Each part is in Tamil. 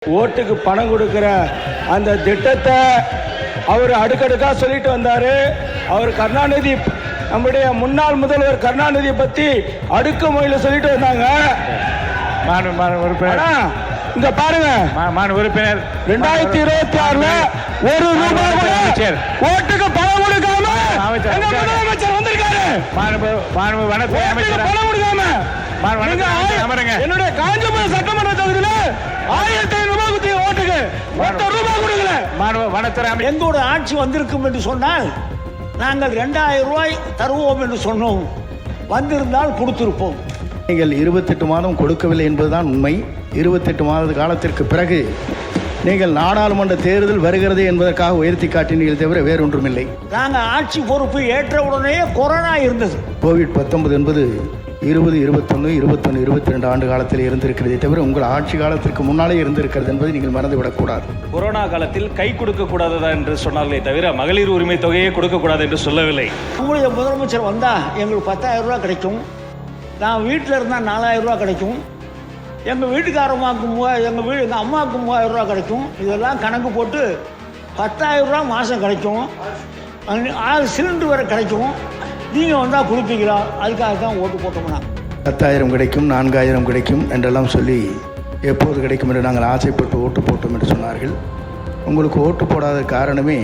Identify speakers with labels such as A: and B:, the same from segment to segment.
A: ஓட்டுக்கு பணம் கொடுக்கிற அந்த திட்டத்தை அவர் அடுக்கடுக்கா சொல்லிட்டு வந்தாரு. அவர் கருணாநிதி, நம்முடைய முன்னாள் முதல்வர் கருணாநிதி பத்தி அடுக்குமுறையில் சொல்லிட்டு வந்தாங்க. இங்க பாருங்க,
B: உறுப்பினர்
A: 2026ல ஒரு ரூபாய் கூட ஓட்டுக்கு பணம் கொடுக்காம முதலமைச்சர் வந்திருக்காரு. பணம் கொடுக்காம என்னுடைய காஞ்சிபுரம் சட்டமன்ற தொகுதியில 1500 ரூபாய் ஓட்டுக்கு ரூபாய் கொடுக்கல.
C: எங்களோட ஆட்சி வந்திருக்கும் என்று சொன்னால் நாங்கள் 2000 ரூபாய் தருவோம் என்று சொன்னோம். வந்திருந்தால் கொடுத்திருப்போம்.
D: நீங்கள் 28 மாதம் கொடுக்கவில்லை என்பதுதான் உண்மை. 28 மாத காலத்திற்கு பிறகு நீங்கள் நாடாளுமன்ற தேர்தல் வருகிறது என்பதற்காக உயர்த்தி காட்டினீர்கள் தவிர வேறொன்றுமில்லை.
C: நாங்கள் ஆட்சி பொறுப்பு ஏற்ற உடனே கொரோனா இருந்தது.
D: கோவிட்-19 என்பது 20, 21, 21, 22 ஆண்டு காலத்தில் இருந்திருக்கிறதே தவிர உங்கள் ஆட்சி காலத்திற்கு முன்னாலே இருந்திருக்கிறது என்பதை நீங்கள் மறந்துவிடக்கூடாது.
B: கொரோனா காலத்தில் கை கொடுக்க கூடாததா என்று சொன்னார்களே தவிர மகளிர் உரிமை தொகையை கொடுக்க கூடாது என்று சொல்லவில்லை.
C: உங்களுடைய முதலமைச்சர் வந்தா எங்களுக்கு 10,000 ரூபாய் கிடைக்கும். நான் வீட்டில் இருந்தால் 4000 ரூபா கிடைக்கும். எங்கள் வீட்டுக்காரம்மாவுக்கு 3000, எங்கள் அம்மாவுக்கு 3000 ரூபா கிடைக்கும். இதெல்லாம் கணக்கு போட்டு 10,000 ரூபா மாதம் கிடைக்கும். 6 சிலிண்டர் வரை கிடைக்கும். நீங்கள் வந்தால் கொடுப்பீங்களா? அதுக்காக தான் ஓட்டு போட்டோம்னா
D: 10,000 கிடைக்கும், 4000 கிடைக்கும் என்றெல்லாம் சொல்லி எப்போது கிடைக்கும் என்று நாங்கள் ஆசைப்பட்டு ஓட்டு போட்டோம் என்று சொன்னார்கள். உங்களுக்கு ஓட்டு போடாத காரணமே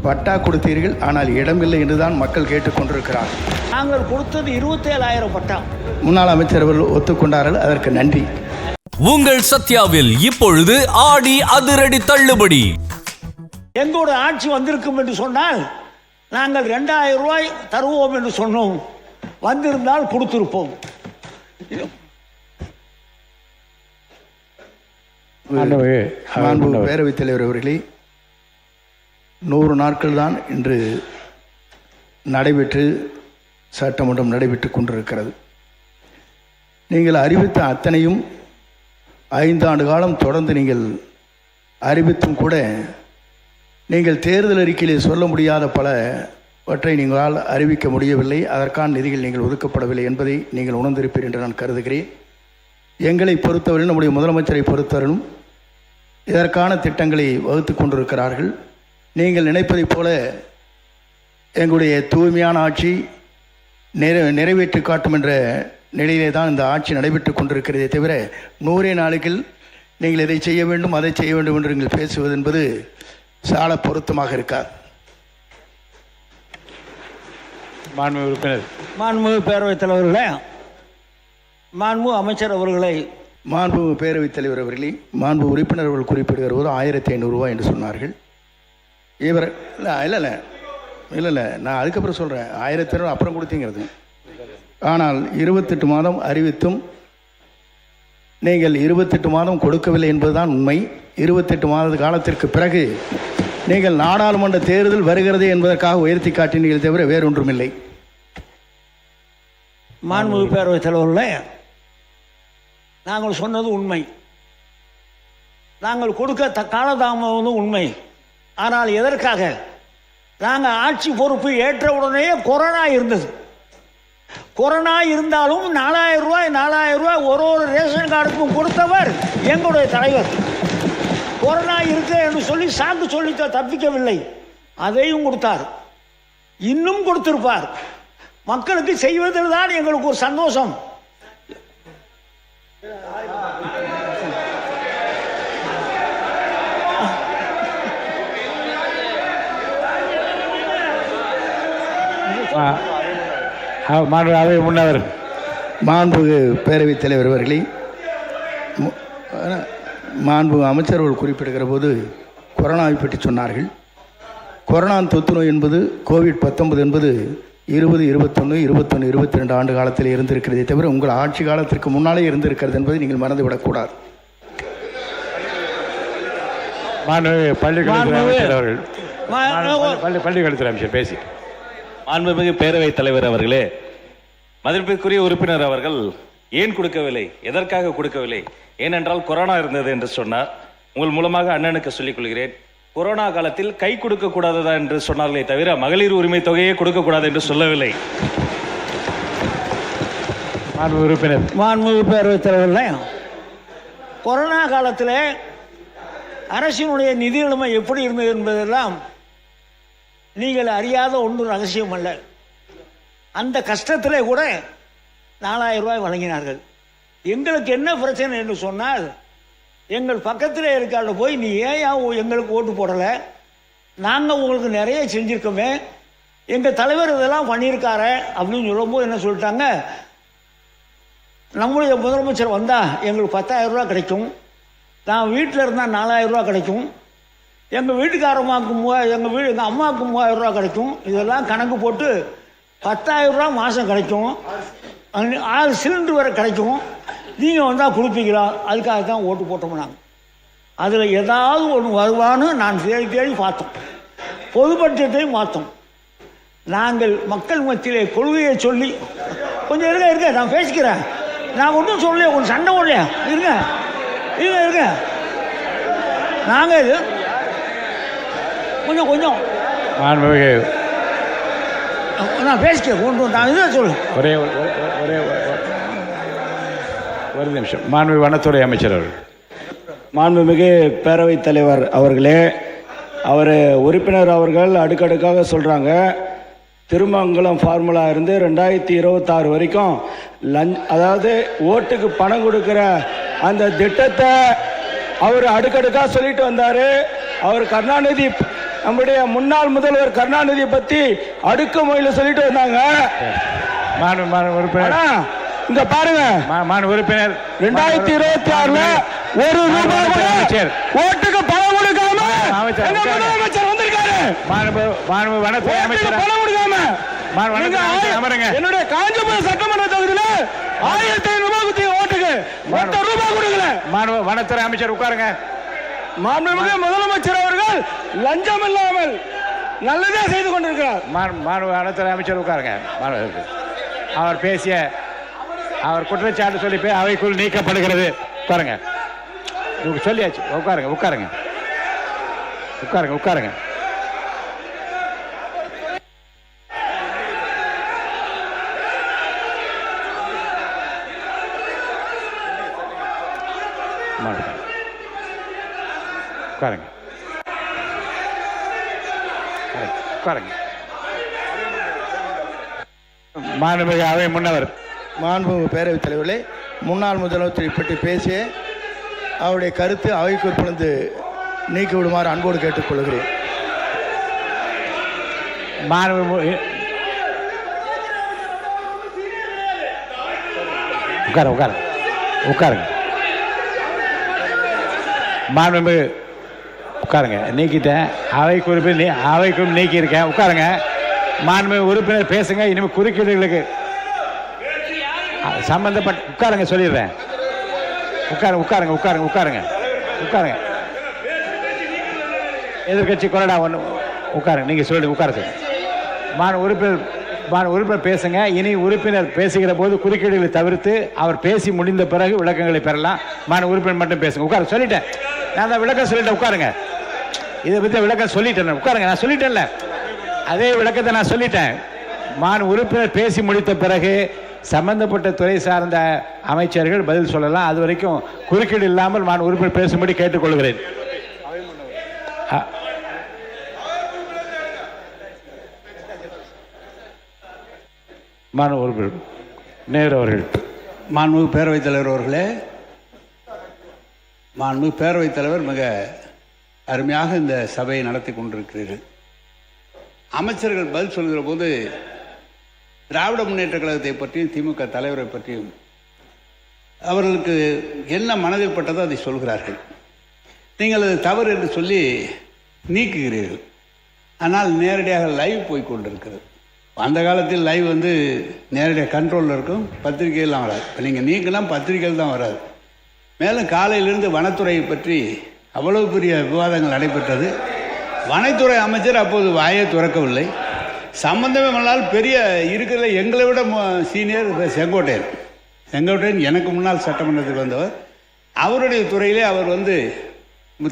D: பட்டா கொடுத்தீர்கள், ஆனால் இடமில்லை என்றுதான் மக்கள் கேட்டுக்கொண்டிருக்கிறார்கள்.
C: நாங்கள் கொடுத்தது 27,000 பட்டா.
D: முன்னாள் அமைச்சர் அவர்கள் ஒத்துக்கொண்டார்கள், அதற்கு நன்றி.
E: உங்கள் சத்யாவில் இப்பொழுது ஆடி அதிரடி தள்ளுபடி.
C: எங்களோட ஆட்சி வந்திருக்கும் என்று சொன்னால் நாங்கள் 2000 ரூபாய் தருவோம் என்று சொன்னோம். வந்திருந்தால் கொடுத்திருப்போம்.
D: பேரவைத் தலைவர் அவர்களே, 100 நாட்கள் தான் இன்று நடைபெற்று சட்டமன்றம் நடைபெற்று கொண்டிருக்கிறது. நீங்கள் அறிவித்த அத்தனையும் 5 ஆண்டு காலம் தொடர்ந்து நீங்கள் அறிவித்தும் கூட நீங்கள் தேர்தல் அறிக்கையிலே சொல்ல முடியாத பலவற்றை நீங்களால் அறிவிக்க முடியவில்லை. அதற்கான நிதிகள் நீங்கள் ஒதுக்கப்படவில்லை என்பதை நீங்கள் உணர்ந்திருப்பீர் என்று நான் கருதுகிறேன். எங்களை பொறுத்தவரை, நம்முடைய முதலமைச்சரை பொறுத்தவரையும் இதற்கான திட்டங்களை வகுத்து கொண்டிருக்கிறார்கள். நீங்கள் நினைப்பதைப் போல எங்களுடைய தூய்மையான ஆட்சி நிறைவேற்றி காட்டும் என்ற நிலையிலே தான் இந்த ஆட்சி நடைபெற்று கொண்டிருக்கிறதே தவிர 100 நாளுக்குள் நீங்கள் இதை செய்ய வேண்டும், அதை செய்ய வேண்டும் என்று நீங்கள் பேசுவது என்பது சால பொருத்தமாக இருக்கார்.
C: மாண்புமிகு பேரவைத் தலைவர்களே, மாண்புமிகு அமைச்சர் அவர்களை,
D: மாண்புமிகு பேரவைத் தலைவர் அவர்களே, மாண்பு உறுப்பினர் அவர்கள் குறிப்பிடுகிற போது 1500 ரூபாய் என்று சொன்னார்கள். இவர் இல்லை நான் அதுக்கப்புறம் சொல்கிறேன். 1500 அப்புறம் கொடுத்தீங்கிறது. ஆனால் 28 மாதம் அறிவித்தும் நீங்கள் 28 மாதம் கொடுக்கவில்லை என்பதுதான் உண்மை. 28 மாத காலத்திற்கு பிறகு நீங்கள் நாடாளுமன்ற தேர்தல் வருகிறது என்பதற்காக உயர்த்தி காட்டினீர்கள் தவிர வேறொன்றுமில்லை.
C: மாண்புமிகு பேரவைத் தலைவர்களே, நாங்கள் சொன்னது உண்மை. நாங்கள் கொடுக்க காலதாமதம் உண்மை. ஆனால் எதற்காக? நாங்கள் ஆட்சி பொறுப்பு ஏற்ற உடனே கொரோனா இருந்தது. கொரோனா இருந்தாலும் 4000 ரூபாய் ஒரு ரேஷன் கார்டுக்கும் கொடுத்தவர் எங்களுடைய தலைவர். கொரோனா இருக்கு என்று சொல்லி சாக்கு சொல்லி தப்பிக்கவில்லை, அதையும் கொடுத்தார். இன்னும் கொடுத்திருப்பார். மக்களுக்கு செய்வதில் தான் எங்களுக்கு ஒரு சந்தோஷம்.
B: முன்னவர்
D: மாண்புமிகு பேரவைத் தலைவர் அவர்களே, மாண்புமிகு அமைச்சர்கள் குறிப்பிடுகிற போது கொரோனாவை பற்றி சொன்னார்கள். கொரோனா தொற்று நோய் என்பது கோவிட்-19 என்பது 20, 21, 21, 22 ஆண்டு காலத்தில் இருந்திருக்கிறதே தவிர உங்கள் ஆட்சி காலத்திற்கு முன்னாலே இருந்திருக்கிறது என்பதை நீங்கள் மறந்துவிடக்கூடாது.
B: பள்ளிக்கல்வித்துறை அமைச்சர் பேசி. மாண்புமிகு பேரவைத் தலைவர் அவர்களே, மதிப்பிற்குரிய உறுப்பினர் அவர்கள் ஏன் கொடுக்கவில்லை, எதற்காக கொடுக்கவில்லை, ஏனென்றால் கொரோனா இருந்தது என்று சொன்னார். உங்கள் மூலமாக அண்ணனுக்கு சொல்லிக் கொள்கிறேன், கொரோனா காலத்தில் கை கொடுக்க கூடாததா என்று சொன்னார்களே தவிர மகளிர் உரிமை தொகையை கொடுக்க கூடாது என்று சொல்லவில்லை.
C: மாண்புமிகு பேரவைத் தலைவர்களே, கொரோனா காலத்தில் அரசினுடைய நிதி நிலைமை எப்படி இருந்தது என்பதெல்லாம் நீங்கள் அறியாத ஒன்று ரகசியம் அல்ல. அந்த கஷ்டத்திலே கூட 4000 ரூபாய் வழங்கினார்கள். எங்களுக்கு என்ன பிரச்சனை என்று சொன்னால், எங்கள் பக்கத்தில் இருக்கால போய் நீ ஏன் எங்களுக்கு ஓட்டு போடலை, நாங்கள் உங்களுக்கு நிறைய செஞ்சுருக்கோமே, எங்கள் தலைவர் இதெல்லாம் பண்ணியிருக்காரு அப்படின்னு சொல்லும்போது என்ன சொல்லிட்டாங்க, நம்முடைய முதலமைச்சர் வந்தால் எங்களுக்கு 10,000 ரூபா கிடைக்கும், நான் வீட்டில் இருந்தால் 4000 ரூபா கிடைக்கும், எங்கள் வீட்டுக்காரம்மாவுக்கு எங்கள் அம்மாவுக்கு 3000 ரூபா கிடைக்கும், இதெல்லாம் கணக்கு போட்டு 10,000 ரூபா மாதம் கிடைக்கும், 6 சிலிண்டர் வரை கிடைக்கும், நீங்கள் வந்தால் கொடுப்பீங்களா, அதுக்காக தான் ஓட்டு போட்டோம். நாங்கள் அதில் ஏதாவது ஒன்று வருவான்னு நான் தேடி தேடி பார்த்தோம். பொது பட்ஜெட்டையும் பார்த்தோம். நாங்கள் மக்கள் மத்தியிலே கொள்கையை சொல்லி கொஞ்சம் இருங்க நான் பேசிக்கிறேன், நான் ஒன்றும் சொல்லலையே, கொஞ்சம் சண்டை ஓடலையா, இருங்க நாங்கள் இது கொஞ்சம் நான் பேசிக்கிறேன், ஒன்று நான் இதை சொல்லு.
F: ஒரே ஒரு நிமிஷம். மாண்புமிகு வனத்துறை அமைச்சர் அவர்கள்.
A: மாண்புமிகு பேரவைத் தலைவர் அவர்களே, அவர் உறுப்பினர் அவர்கள் அடுக்கடுக்காக சொல்கிறாங்க, திருமங்கலம் ஃபார்முலா இருந்து 2026 வரைக்கும் அதாவது ஓட்டுக்கு பணம் கொடுக்குற அந்த திட்டத்தை அவர் அடுக்கடுக்காக சொல்லிட்டு வந்தார். அவர் கருணாநிதி, நம்முடைய முன்னாள் முதல்வர் கருணாநிதி பற்றி அடுக்குமொழியில் சொல்லிட்டு வந்தாங்க. இங்க பாருங்க,
F: உறுப்பினர்
A: 2026 ஒரு ரூபாய் கூட ஓட்டுக்கு பணம் கொடுக்காம முதலமைச்சர் வந்திருக்காரு.
F: வனத்துறை அமைச்சர்
A: பணம் கொடுக்காம என்னுடைய காஞ்சிபுரம் சட்டமன்ற தொகுதியில 1500 ரூபாய் ஓட்டுக்கு ரூபாய் கொடுக்கல.
F: வனத்துறை அமைச்சர் உட்காருங்க.
A: மாண்புமிகு முதலமைச்சர் அவர்கள் லஞ்சம் இல்லாமல் நல்லதே செய்து கொண்டிருக்கிறார்.
F: வனத்துறை அமைச்சர் உட்காருங்க. அவர் பேசிய அவர் குற்றச்சாட்டு சொல்லி அவைக்குள் நீக்கப்படுகிறது. உட்காருங்க, சொல்லியாச்சு. உட்காருங்க. மாண்புமிகு அவை முன்னவர்,
D: மாண்புமிகு பேரவைத் தலைவர்களே, முன்னாள் முதலமைச்சரை பற்றி பேசிய அவருடைய கருத்து அவை குறிப்பிலிருந்து நீக்கி விடுமாறு அன்போடு கேட்டுக்கொள்கிறேன்.
F: உட்காருங்க. மாண்புமிகு உட்காருங்க. நீக்கிட்டேன். அவை குறிப்பில் நீக்கியிருக்கேன். உட்காருங்க. மாண்புமிகு உறுப்பினர் பேசுங்க. இனிமேல் குறுக்கீடுகளுக்கு சம்பந்தப்பட்ட உட்காருங்க, சொல்லிடுறேன். உட்காருங்க. எதிர்கட்சி கொறடா ஒன்று உட்காருங்க. நீங்கள் சொல்லிடுங்க. உட்கார உறுப்பினர் பேசுங்க. இனி உறுப்பினர் பேசுகிற போது குறுக்கீடுகளை தவிர்த்து அவர் பேசி முடிந்த பிறகு விளக்கங்களை பெறலாம். உறுப்பினர் மட்டும் பேசுங்க. உட்கார சொல்லிட்டேன். நான் தான் விளக்கம் சொல்லிட்டேன். உட்காருங்க. இதை பற்றி விளக்கம் சொல்லிட்டேன். உட்காருங்க. நான் சொல்லிட்டேன்ல, அதே விளக்கத்தை நான் சொல்லிட்டேன். உறுப்பினர் பேசி முடித்த பிறகு சம்பந்தப்பட்ட துறை சார்ந்த அமைச்சர்கள் பதில் சொல்லலாம். அது வரைக்கும் குறுக்கீடு இல்லாமல் உறுப்பினர் பேசும்படி கேட்டுக்கொள்கிறேன். உறுப்பினர் நேரு அவர்கள்.
G: மாண்புமிகு பேரவைத் தலைவர் அவர்களே, மாண்புமிகு பேரவைத் தலைவர் மிக அருமையாக இந்த சபையை நடத்தி கொண்டிருக்கிறீர்கள். அமைச்சர்கள் பதில் சொல்கிற போது திராவிட முன்னேற்ற கழகத்தை பற்றியும் திமுக தலைவரை பற்றியும் அவர்களுக்கு என்ன மனதில் பட்டதோ அதை சொல்கிறார்கள். நீங்கள் அது தவறு என்று சொல்லி நீக்குகிறீர்கள். ஆனால் நேரடியாக லைவ் போய் கொண்டிருக்கிறது. அந்த காலத்தில் லைவ் நேரடியாக கண்ட்ரோலில் இருக்கும், பத்திரிகையெல்லாம் வராது. இப்போ நீங்கள் நீக்கலாம் பத்திரிகையில் தான் வராது. மேலும் காலையிலிருந்து வனத்துறையை பற்றி அவ்வளவு பெரிய விவாதங்கள் நடைபெற்றது. வனத்துறை அமைச்சர் அப்போது வாயை திறக்கவில்லை. சம்பந்தமே பண்ணால் பெரிய இருக்கிற எங்களை விட சீனியர் செங்கோட்டையன் எனக்கு முன்னால் சட்டமன்றத்துக்கு வந்தவர். அவருடைய துறையிலே அவர்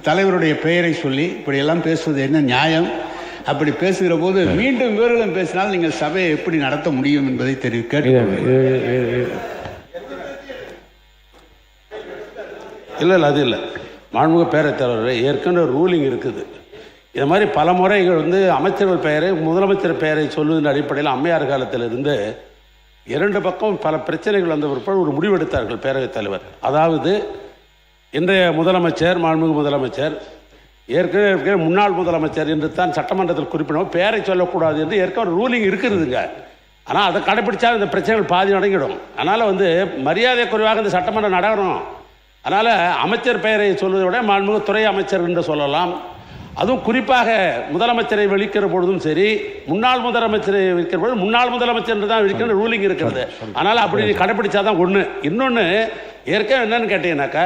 G: தலைவருடைய பெயரை சொல்லி இப்படியெல்லாம் பேசுவது என்ன நியாயம்? அப்படி பேசுகிற போது மீண்டும் இவர்களும் பேசினால் நீங்கள் சபையை எப்படி நடத்த முடியும் என்பதை தெரிவிக்க.
H: இல்லை அது இல்லை. மாண்புமிகு பேரவைத் தலைவர் ஏற்கனவே ரூலிங் இருக்குது. இது மாதிரி பல முறைகள் வந்து அமைச்சர்கள் பெயரை முதலமைச்சர் பெயரை சொல்வதன் அடிப்படையில் அம்மையார் காலத்திலிருந்து 2 பக்கம் பல பிரச்சனைகள் வந்த பிற்பாடு ஒரு முடிவெடுத்தார்கள் பேரவைத் தலைவர். அதாவது இன்றைய முதலமைச்சர் மாண்புமிகு முதலமைச்சர் ஏற்கனவே முன்னாள் முதலமைச்சர் என்று தான் சட்டமன்றத்தில் குறிப்பிடவும் பெயரை சொல்லக்கூடாது என்று ஏற்கனவே ரூலிங் இருக்கிறதுங்க. ஆனால் அதை கடைப்பிடிச்சா இந்த பிரச்சனைகள் பாதி அடங்கிடும். அதனால் வந்து மரியாதை குறைவாக இந்த சட்டமன்றம் நடக்கணும். அதனால் அமைச்சர் பெயரை சொல்வதை விட மாண்புமிகு துறை அமைச்சர் என்று சொல்லலாம். அதுவும் குறிப்பாக முதலமைச்சரை விழிக்கிற பொழுதும் சரி, முன்னாள் முதலமைச்சரை விழிக்கிற பொழுது முன்னாள் முதலமைச்சர் என்று தான் விழிக்கிற ரூலிங் இருக்கிறது. அதனால் அப்படி கடைப்பிடிச்சா தான் ஒன்று. இன்னொன்று ஏற்கனவே என்னன்னு கேட்டீங்கன்னாக்கா,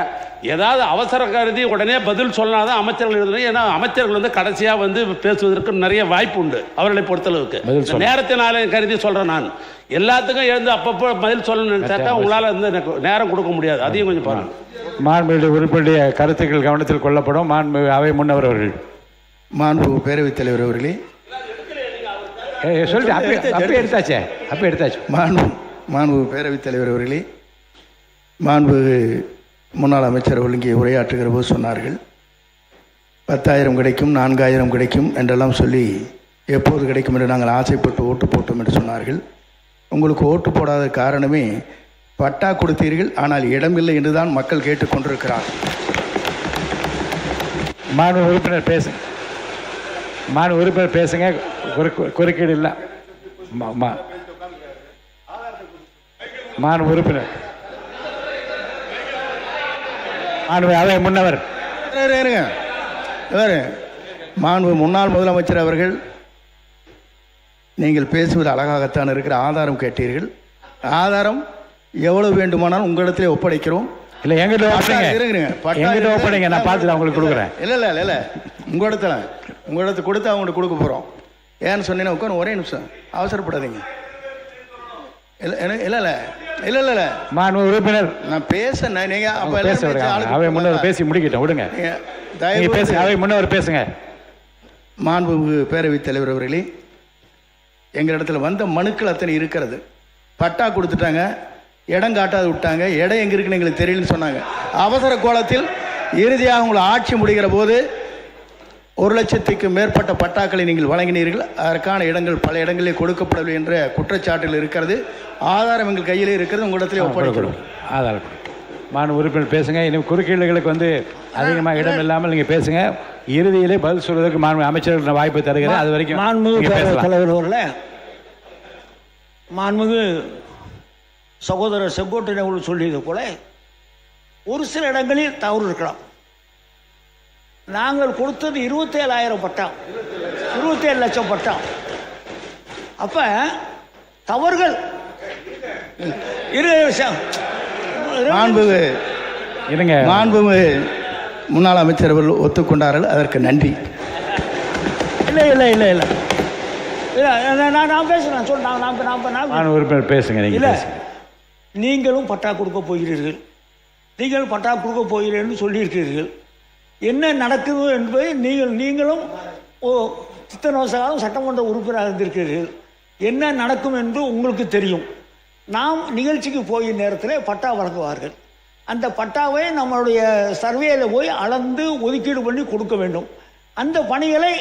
H: ஏதாவது அவசர கருதி உடனே பதில் சொன்னால் தான் அமைச்சர்கள் எழுதணும். ஏன்னா அமைச்சர்கள் வந்து கடைசியாக வந்து பேசுவதற்கு நிறைய வாய்ப்பு உண்டு அவர்களை பொறுத்தளவுக்கு. நேரத்தினால கருதி சொல்கிறேன் நான். எல்லாத்துக்கும் எழுந்து அப்பப்போ பதில் சொல்லணும்னு நினைச்சாக்கா உங்களால் வந்து எனக்கு நேரம் கொடுக்க முடியாது. அதையும் கொஞ்சம் பாருங்கள்.
F: மாண்புமிகு உறுப்பினுடைய கருத்துக்கள் கவனத்தில் கொள்ளப்படும். மாண்புமிகு அவை முன்னவர் அவர்கள்.
D: மாண்புமிகு பேரவைத் தலைவர் அவர்களே,
F: சொல்லிட்டு அப்பே எடுத்தாச்சு.
D: மாண்புமிகு பேரவைத் தலைவர் அவர்களே, மாண்புமிகு முன்னாள் அமைச்சர் அவர்கள் இங்கே உரையாற்றுகிற போது சொன்னார்கள் 10,000 கிடைக்கும், 4,000 கிடைக்கும் என்றெல்லாம் சொல்லி எப்போது கிடைக்கும் என்று நாங்கள் ஆசைப்பட்டு ஓட்டு போட்டோம் என்று சொன்னார்கள். உங்களுக்கு ஓட்டு போடாத காரணமே பட்டா கொடுத்தீர்கள், ஆனால் இடமில்லை என்று தான் மக்கள் கேட்டுக்கொண்டிருக்கிறார்கள்.
F: மாண்பு உறுப்பினர் பேசுங்க. குறுக்கீடு இல்லை. மாண்பு உறுப்பினர் அவை முன்னவர்.
D: மாண்பு முன்னாள் முதலமைச்சர் அவர்கள், நீங்கள் பேசுவது அழகாகத்தான் இருக்கிற. ஆதாரம் கேட்டீர்கள். ஆதாரம் எவ்வளவு வேண்டுமானாலும் உங்களிடத்திலே ஒப்படைக்கிறோம்.
F: இல்லை, எங்கிட்ட ஒப்படைங்க, நான் பார்த்துட்டு அவங்களுக்கு கொடுக்குறேன்.
D: இல்லை உங்களிடத்து கொடுத்து அவங்கள்ட்ட கொடுக்க போகிறோம். ஏன்னு சொன்னீங்கன்னா உட்காந்து ஒரே நிமிஷம், அவசரப்படாதீங்க. இல்லை
F: மாண்பு உறுப்பினர்
D: நான் பேசுறேன். நீங்கள் அப்போ
F: அவை முன்னவர் பேசி முடிக்கிட்டோம், விடுங்க. பேசுங்க, அவை முன்னவர் பேசுங்க.
D: மாண்புமிகு பேரவைத் தலைவர் அவர்களே, எங்களிடத்தில் வந்த மனுக்கள் அத்தனை இருக்கிறது. பட்டா கொடுத்துட்டாங்க, இடம் காட்டாது விட்டாங்க. இடம் எங்கே இருக்குன்னு எங்களுக்கு தெரியலன்னு சொன்னாங்க. அவசர கோலத்தில் இறுதியாக உங்களை ஆட்சி முடிகிற போது 1,00,000க்கு மேற்பட்ட பட்டாக்களை நீங்கள் வழங்கினீர்கள். அதற்கான இடங்கள் பல இடங்களிலே கொடுக்கப்படவில்லை என்ற குற்றச்சாட்டில் இருக்கிறது. ஆதாரம் எங்கள் கையிலே இருக்கிறது, உங்களிடத்திலே ஒப்படைக்கிறோம்.
F: ஆதாரம். மாண்பு உறுப்பினர் பேசுங்க. இன்னும் குறுக்கீடுகளுக்கு வந்து அதிகமாக இடம் இல்லாமல் நீங்கள் பேசுங்க. இறுதியிலே பதில் சொல்வதற்கு மாண்பு அமைச்சர்கள் வாய்ப்பு தருகிறேன். அது வரைக்கும்
C: மாண்புமிகு தலைவர் அவர்களே, மாண்புமிகு சகோதரர் செங்கோட்டையன் அவர்கள் சொல்லியது போல ஒரு சில இடங்களில் தவறு இருக்கலாம். நாங்கள் கொடுத்தது 27,000 பட்டா, 27 லட்சம் பட்டா. அப்ப தவறுகள்
D: மாண்புமிகு முன்னாள் அமைச்சர் அவர்கள் ஒத்துக்கொண்டார்கள், அதற்கு நன்றி.
C: இல்லை நான் பேசுறேன். சொல்றேன்.
F: உறுப்பினர் பேசுங்க.
C: இல்லை, நீங்களும் பட்டா கொடுக்க போகிறீர்கள், நீங்கள் பட்டா கொடுக்க போகிறீர்கள் சொல்லியிருக்கிறீர்கள். என்ன நடக்குது என்பதை நீங்களும் இத்தனை வருஷ காலம் சட்டமன்ற உறுப்பினராக இருந்திருக்கிறீர்கள். என்ன நடக்கும் என்று உங்களுக்கு தெரியும். நாம் நிகழ்ச்சிக்கு போய் நேரத்தில் பட்டா வழங்குவார்கள். அந்த பட்டாவை நம்மளுடைய சர்வேயில் போய் அளந்து ஒதுக்கீடு பண்ணி கொடுக்க வேண்டும். அந்த பணிகளை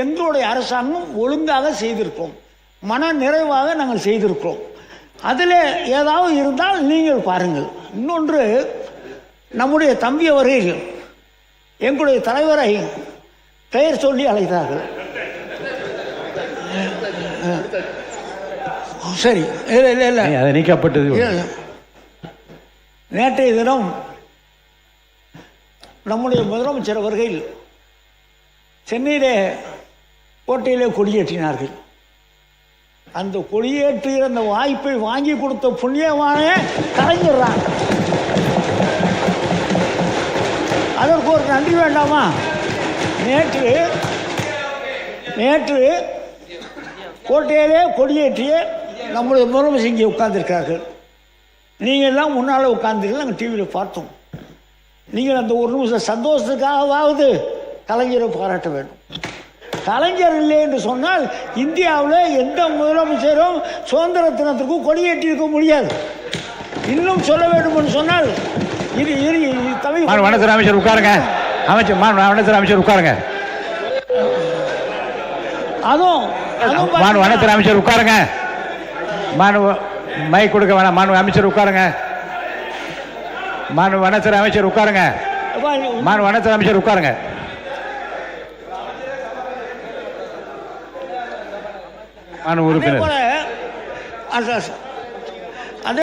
C: எங்களுடைய அரசாங்கம் ஒழுங்காக செய்திருக்கிறோம், மன நிறைவாக நாங்கள் செய்திருக்கிறோம். அதில் ஏதாவது இருந்தால் நீங்கள் பாருங்கள். இன்னொன்று, நம்முடைய தம்பி அவர்கள் எங்களுடைய தலைவரை பெயர் சொல்லி அழைத்தார்கள். சரி, இல்லை
F: அது நீக்கப்பட்டது.
C: நேற்றைய தினம் நம்முடைய முதலமைச்சர் அவர்கள் சென்னையிலே கோட்டையிலே கொடியேற்றினார்கள். அந்த கொடியேற்றுகிற அந்த வாய்ப்பை வாங்கி கொடுத்த புண்ணியமான கலைஞர்றாங்க. அதற்கு ஒரு நன்றி வேண்டாமா? நேற்று கோட்டையிலே கொடியேற்றிய நம்முடைய முதலமைச்சர் இங்கே உட்கார்ந்துருக்கார்கள். நீங்கள் எல்லாம் முன்னால் உட்கார்ந்துருக்கீங்க, நாங்கள் டிவியில் பார்த்தோம். நீங்கள் அந்த ஒரு நிமிஷம் சந்தோஷத்துக்காகவாவது கலைஞரை பாராட்ட வேண்டும். கலைஞர் இல்லை என்று சொன்னால் இந்தியாவில் எந்த முதலமைச்சரும் சுதந்திர தினத்திற்கும் கொடியேற்றி இருக்க முடியாது. இன்னும் சொல்ல வேண்டும் என்று சொன்னால்
F: வனத்துறை அமைச்சர் உட்காருங்க. வனத்துறை அமைச்சர் உட்காருங்க. வனத்துறை அமைச்சர் உட்காருங்க. மைக் கொடுக்க வேணாம். அமைச்சர் உட்காருங்க. வனத்துறை அமைச்சர் உட்காருங்க. வனத்துறை அமைச்சர் உட்காருங்க. உறுப்பினர்